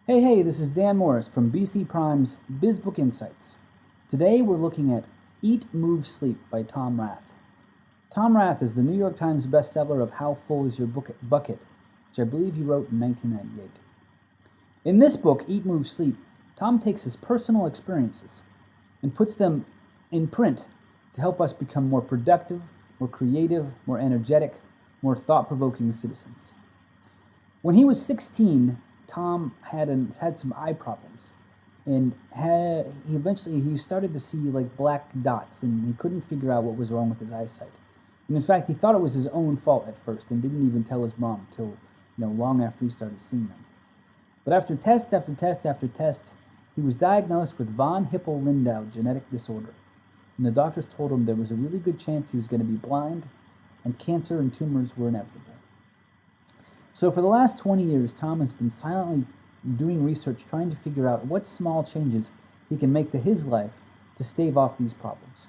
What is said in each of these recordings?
Hey, this is Dan Morris from BC Prime's BizBook Insights. Today we're looking at Eat, Move, Sleep by Tom Rath. Tom Rath is the New York Times bestseller of How Full Is Your Bucket, which I believe he wrote in 1998. In this book, Eat, Move, Sleep, Tom takes his personal experiences and puts them in print to help us become more productive, more creative, more energetic, more thought-provoking citizens. When he was 16, Tom had some eye problems, and he started to see like black dots, and he couldn't figure out what was wrong with his eyesight. And in fact, he thought it was his own fault at first, and didn't even tell his mom till long after he started seeing them. But after test after test after test, he was diagnosed with von Hippel-Lindau genetic disorder, and the doctors told him there was a really good chance he was going to be blind, and cancer and tumors were inevitable. So for the last 20 years, Tom has been silently doing research trying to figure out what small changes he can make to his life to stave off these problems.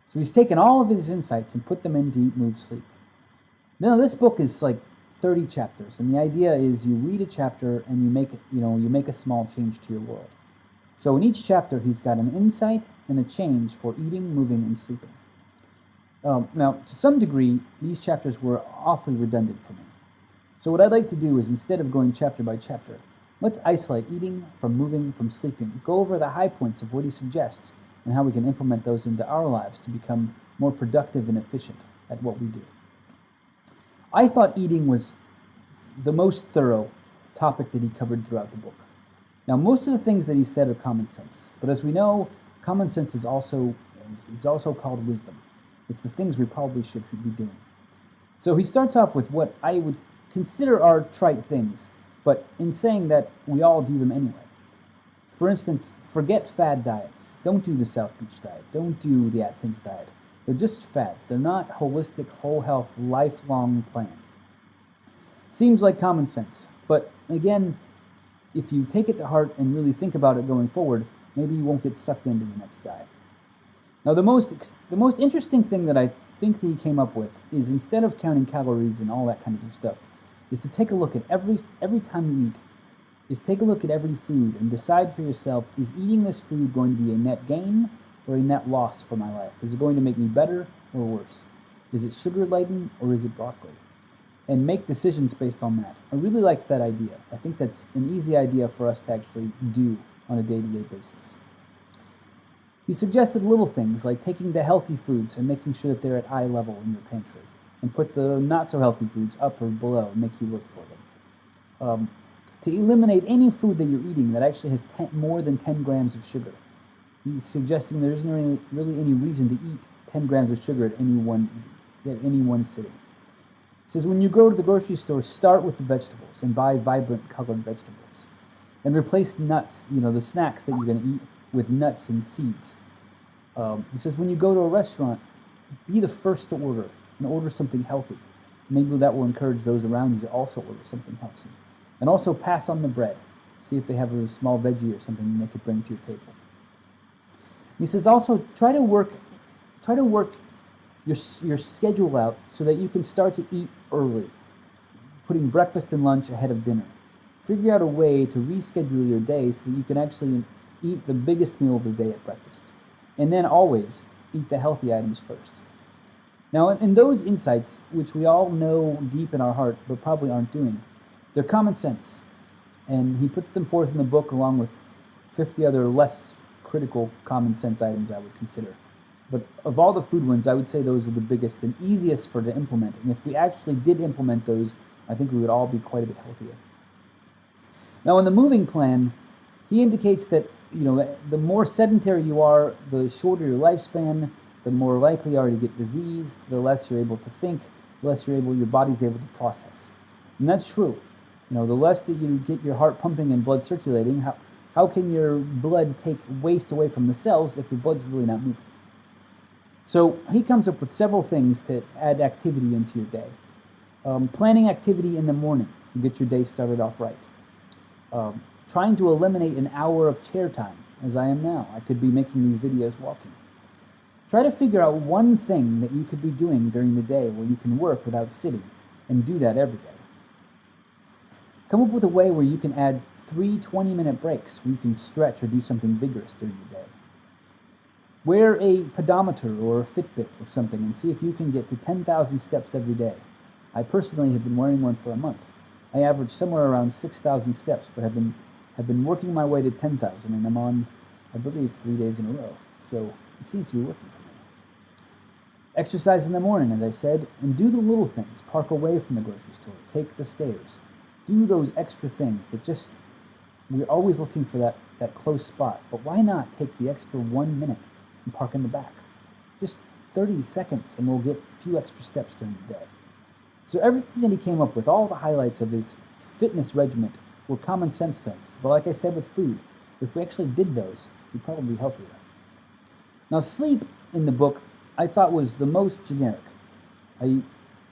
So he's taken all of his insights and put them into Eat, Move, Sleep. Now this book is like 30 chapters, and the idea is you read a chapter and you make a small change to your world. So in each chapter, he's got an insight and a change for eating, moving, and sleeping. Now, to some degree, these chapters were awfully redundant for me. So what I'd like to do is, instead of going chapter by chapter, let's isolate eating from moving from sleeping, go over the high points of what he suggests, and how we can implement those into our lives to become more productive and efficient at what we do. I thought eating was the most thorough topic that he covered throughout the book. Now, most of the things that he said are common sense, but as we know, common sense is also called wisdom. It's the things we probably should be doing. So he starts off with what I would consider are trite things, but in saying that, we all do them anyway. For instance, forget fad diets. Don't do the South Beach diet. Don't do the Atkins diet. They're just fads. They're not holistic, whole health, lifelong plan. Seems like common sense, but again, if you take it to heart and really think about it going forward, maybe you won't get sucked into the next diet. Now, the most interesting thing that I think that he came up with is, instead of counting calories and all that kind of stuff, is to take a look at every time you eat, is take a look at every food and decide for yourself, is eating this food going to be a net gain or a net loss for my life? Is it going to make me better or worse? Is it sugar-laden or is it broccoli? And make decisions based on that. I really like that idea. I think that's an easy idea for us to actually do on a day-to-day basis. He suggested little things like taking the healthy foods and making sure that they're at eye level in your pantry, and put the not-so-healthy foods up or below and make you look for them. To eliminate any food that you're eating that actually has more than 10 grams of sugar. He's suggesting there isn't really any reason to eat 10 grams of sugar at any one sitting. He says when you go to the grocery store, start with the vegetables and buy vibrant colored vegetables. And replace nuts, the snacks that you're going to eat, with nuts and seeds. He says when you go to a restaurant, be the first to order and order something healthy. Maybe that will encourage those around you to also order something healthy. And also pass on the bread. See if they have a small veggie or something they could bring to your table. He says also try to work your schedule out so that you can start to eat early, putting breakfast and lunch ahead of dinner. Figure out a way to reschedule your day so that you can actually eat the biggest meal of the day at breakfast. And then always eat the healthy items first. Now, in those insights, which we all know deep in our heart but probably aren't doing, they're common sense. And he puts them forth in the book along with 50 other less critical common sense items I would consider. But of all the food ones, I would say those are the biggest and easiest to implement. And if we actually did implement those, I think we would all be quite a bit healthier. Now, in the moving plan, he indicates that the more sedentary you are, the shorter your lifespan, the more likely you are to get disease, the less you're able to think, the less your body's able to process. And that's true. The less that you get your heart pumping and blood circulating, how can your blood take waste away from the cells if your blood's really not moving? So he comes up with several things to add activity into your day. Planning activity in the morning to get your day started off right. Trying to eliminate an hour of chair time, as I am now. I could be making these videos walking. Try to figure out one thing that you could be doing during the day where you can work without sitting, and do that every day. Come up with a way where you can add 3 20-minute breaks where you can stretch or do something vigorous during the day. Wear a pedometer or a Fitbit or something and see if you can get to 10,000 steps every day. I personally have been wearing one for a month. I average somewhere around 6,000 steps, but have been working my way to 10,000, and I'm on, I believe, 3 days in a row. So it seems to be working for me. Exercise in the morning, as I said, and do the little things. Park away from the grocery store. Take the stairs. Do those extra things that just, we're always looking for that close spot. But why not take the extra 1 minute and park in the back? Just 30 seconds and we'll get a few extra steps during the day. So everything that he came up with, all the highlights of his fitness regimen were common sense things. But like I said with food, if we actually did those, we'd probably be healthier. Now sleep in the book I thought was the most generic.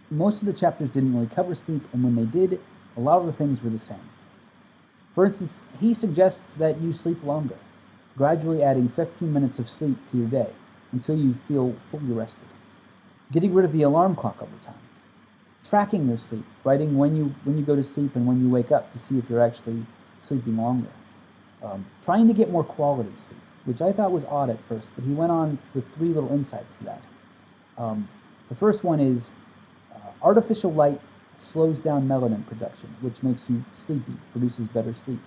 Most of the chapters didn't really cover sleep, and when they did, a lot of the things were the same. For instance, he suggests that you sleep longer, gradually adding 15 minutes of sleep to your day until you feel fully rested. Getting rid of the alarm clock over time. Tracking your sleep, writing when you go to sleep and when you wake up to see if you're actually sleeping longer. Trying to get more quality sleep, which I thought was odd at first, but he went on with 3 little insights to that. The first one is artificial light slows down melanin production, which makes you sleepy, produces better sleep.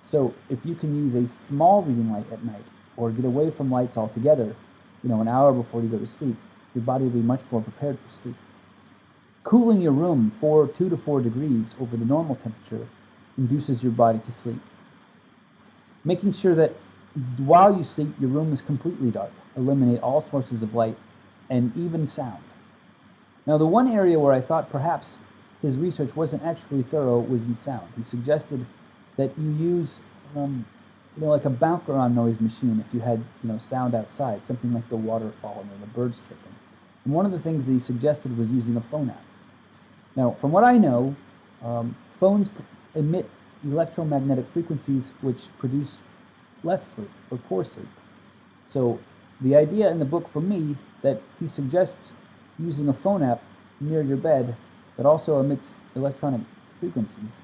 So if you can use a small reading light at night, or get away from lights altogether, an hour before you go to sleep, your body will be much more prepared for sleep. Cooling your room 2 to 4 degrees over the normal temperature induces your body to sleep. Making sure that while you sleep, your room is completely dark. Eliminate all sources of light and even sound. Now, the one area where I thought perhaps his research wasn't actually thorough was in sound. He suggested that you use, like a background noise machine if you had, sound outside, something like the water falling or the birds chirping. And one of the things that he suggested was using a phone app. Now, from what I know, phones emit electromagnetic frequencies which produce less sleep or poor sleep. So the idea in the book for me that he suggests using a phone app near your bed that also emits electronic frequencies,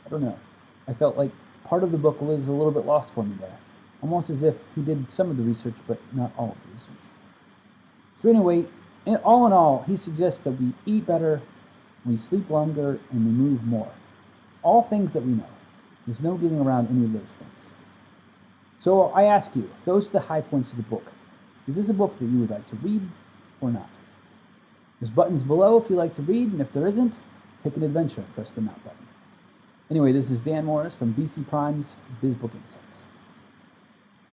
I don't know. I felt like part of the book was a little bit lost for me there. Almost as if he did some of the research, but not all of the research. So anyway, all in all, he suggests that we eat better, we sleep longer, and we move more. All things that we know. There's no getting around any of those things. So I ask you, if those are the high points of the book, is this a book that you would like to read or not? There's buttons below if you like to read, and if there isn't, take an adventure and press the not button. Anyway, this is Dan Morris from BC Prime's BizBook Insights.